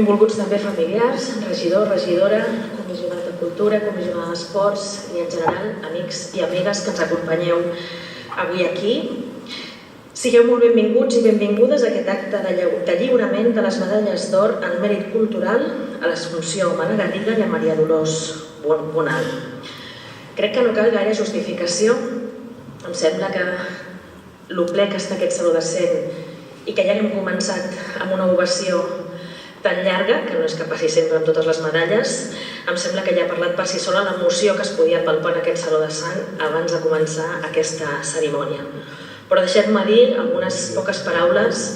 Benvolguts també familiars, regidor, regidora, comissionat de cultura, comissionat d'esports i en general amics i amigues que ens acompanyeu avui aquí. Sigueu molt benvinguts i benvingudes a aquest acte de lliurament de les medalles d'or en mèrit cultural a l'Assumpció Mare Garriga i a Maria Dolors Bonal. Crec que no cal gaire justificació. Em sembla que el ple que està aquest saló de cent i que ja hem començat amb una ovació tan llarga, que no és que passi sempre amb totes les medalles, em sembla que ja ha parlat per si sola l'emoció que es podia palpar en aquest saló de sang abans de començar aquesta cerimònia. Però deixeu-me dir algunes poques paraules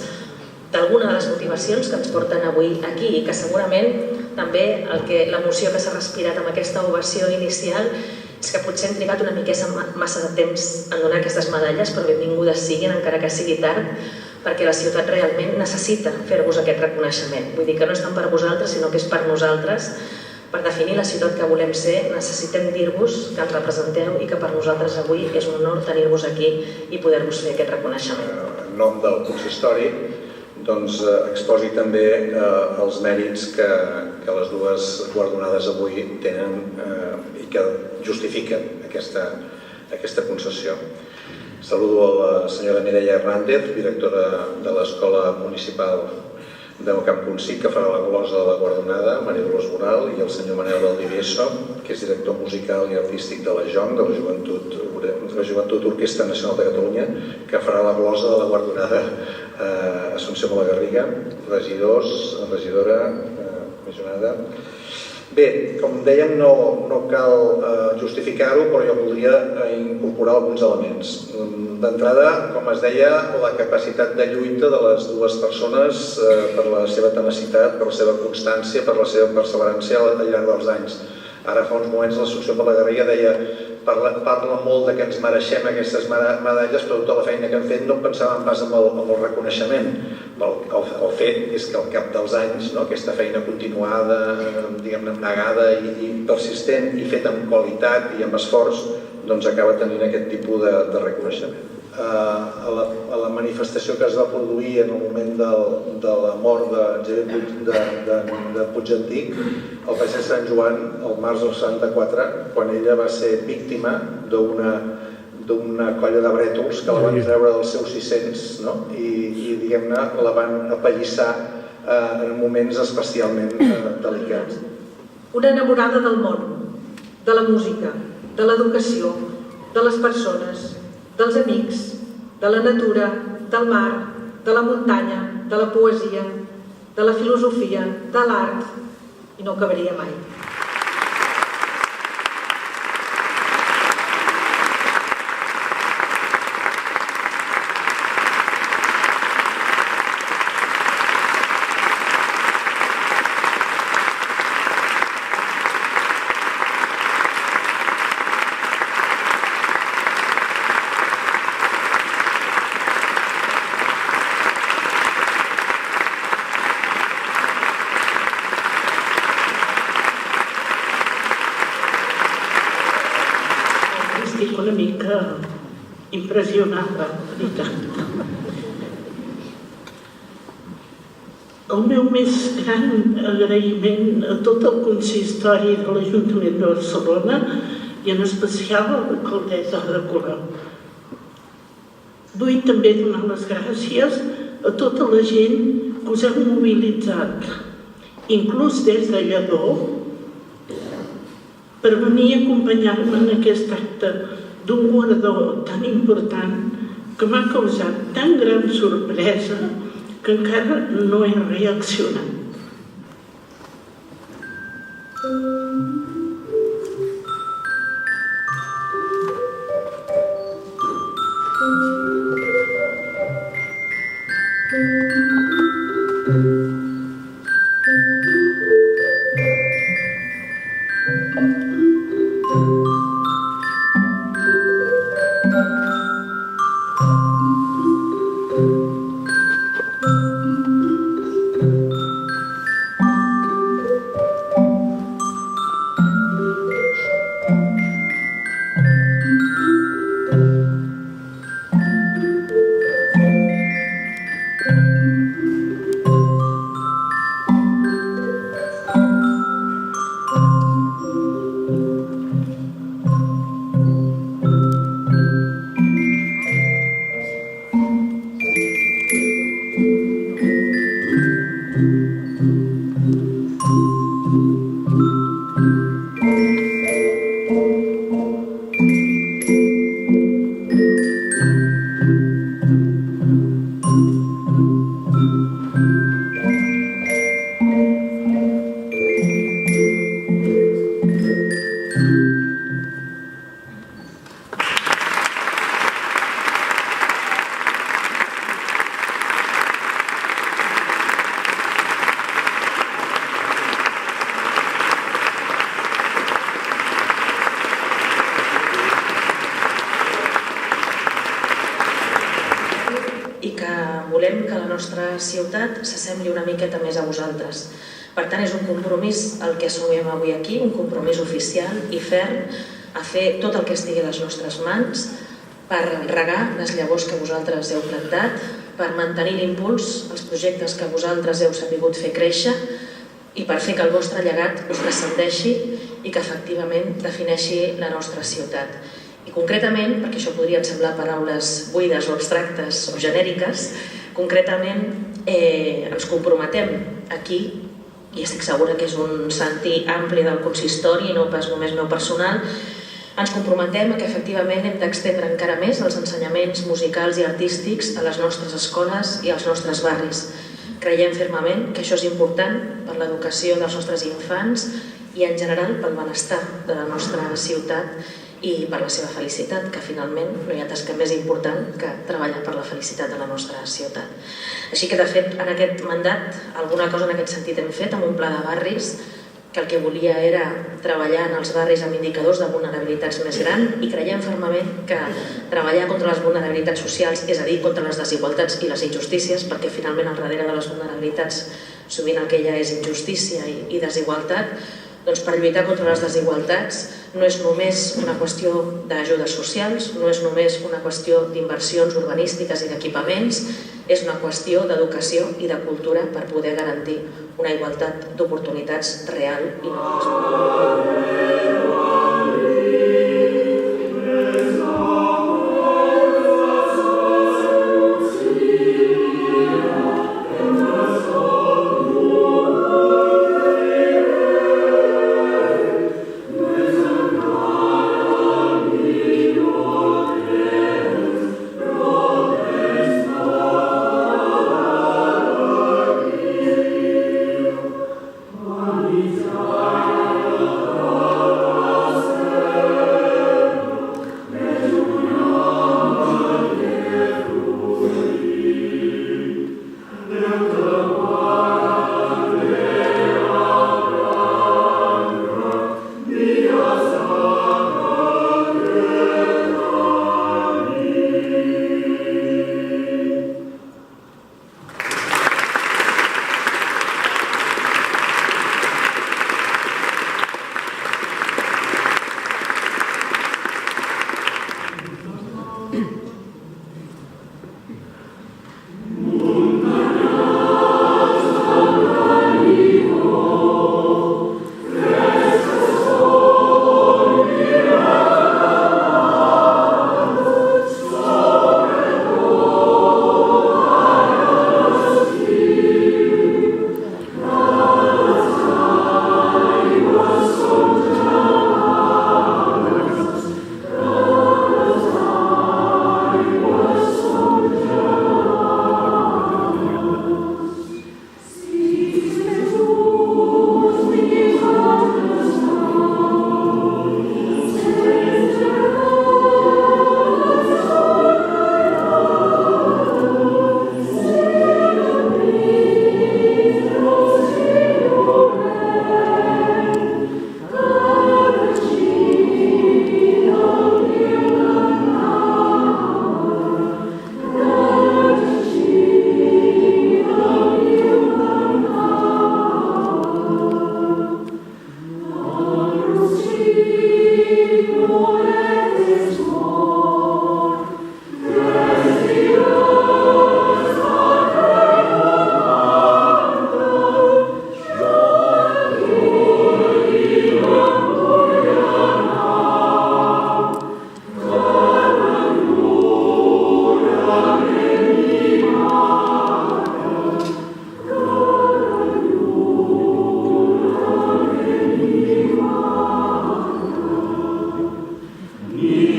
d'alguna de les motivacions que ens porten avui aquí i que segurament també l'emoció que s'ha respirat amb aquesta ovació inicial és que potser hem trigat una miqueta massa de temps en donar aquestes medalles, però benvingudes siguin, encara que sigui tard, perquè la ciutat realment necessita fer-vos aquest reconeixement. Vull dir que no és tant per vosaltres, sinó que és per nosaltres. Per definir la ciutat que volem ser, necessitem dir-vos que ens representeu i que per nosaltres avui és un honor tenir-vos aquí i poder-vos fer aquest reconeixement. En nom del consistori, exposi també els mèrits que les dues guardonades avui tenen i que justifiquen aquesta concessió. Saludo a la senyora Mireia Hernández, directora de l'Escola Municipal de Camponsí, que farà la glosa de la guardonada, Maria Dolors Bonal, i el senyor Manel Valdivieso, que és director musical i artístic de la JOM, de la Joventut Orquestra Nacional de Catalunya, que farà la glosa de la guardonada Assumpció Mare Garriga, regidors, regidora, comissionada. Bé, com dèiem, no cal justificar-ho, però jo voldria incorporar alguns elements. D'entrada, com es deia, la capacitat de lluita de les dues persones per la seva tenacitat, per la seva constància, per la seva perseverança al llarg dels anys. Ara fa uns moments l'Assumpció Mare Garriga deia parla molt que ens mereixem aquestes medalles, però tota la feina que hem fet no pensàvem pas en el reconeixement. El fet és que al cap dels anys aquesta feina continuada, negada i persistent i feta amb qualitat i amb esforç acaba tenint aquest tipus de reconeixement. A la manifestació que es va produir en el moment de la mort de Puigantic, el passeig de Sant Joan, el març del 74, quan ella va ser víctima d'una colla de brètols que la van treure dels seus 600 i diguem-ne la van apallissar en moments especialment delicats. Una enamorada del món, de la música, de l'educació, de les persones, dels amics, de la natura, del mar, de la muntanya, de la poesia, de la filosofia, de l'art, i no acabaria mai. Una mica impressionada, la veritat. El meu més gran agraïment a tot el consistori de l'Ajuntament de Barcelona i en especial a l'alcaldessa Ada Colau. Vull també donar les gràcies a tota la gent que us heu mobilitzat, inclús des de Lledó, per venir a acompanyar-me en aquest acte d'un guardó tan important que m'ha causat tan gran sorpresa que encara no he reaccionat. i que volem que la nostra ciutat s'assembli una miqueta més a vosaltres. Per tant, és un compromís el que assumim avui aquí, un compromís oficial i ferm a fer tot el que estigui a les nostres mans per regar les llavors que vosaltres heu plantat, per mantenir l'impuls als projectes que vosaltres heu sabut fer créixer i per fer que el vostre llegat us transcendeixi i que efectivament defineixi la nostra ciutat. I concretament, perquè això podrien semblar paraules buides o abstractes o genèriques, concretament ens comprometem aquí, i estic segura que és un sentir ampli del consistori i no pas només meu personal, ens comprometem que efectivament hem d'extendre encara més els ensenyaments musicals i artístics a les nostres escoles i als nostres barris. Creiem fermament que això és important per l'educació dels nostres infants i en general pel benestar de la nostra ciutat i per la seva felicitat, que finalment no hi ha tasca més important que treballar per la felicitat de la nostra ciutat. Així que, de fet, en aquest mandat, alguna cosa en aquest sentit hem fet amb un pla de barris que el que volia era treballar en els barris amb indicadors de vulnerabilitats més grans i creiem fermament que treballar contra les vulnerabilitats socials, és a dir, contra les desigualtats i les injustícies, perquè finalment al darrere de les vulnerabilitats sovint el que hi ha és injustícia i desigualtat, doncs per lluitar contra les desigualtats no és només una qüestió d'ajudes socials, no és només una qüestió d'inversions urbanístiques i d'equipaments, és una qüestió d'educació i de cultura per poder garantir una igualtat d'oportunitats real i no només. Amen.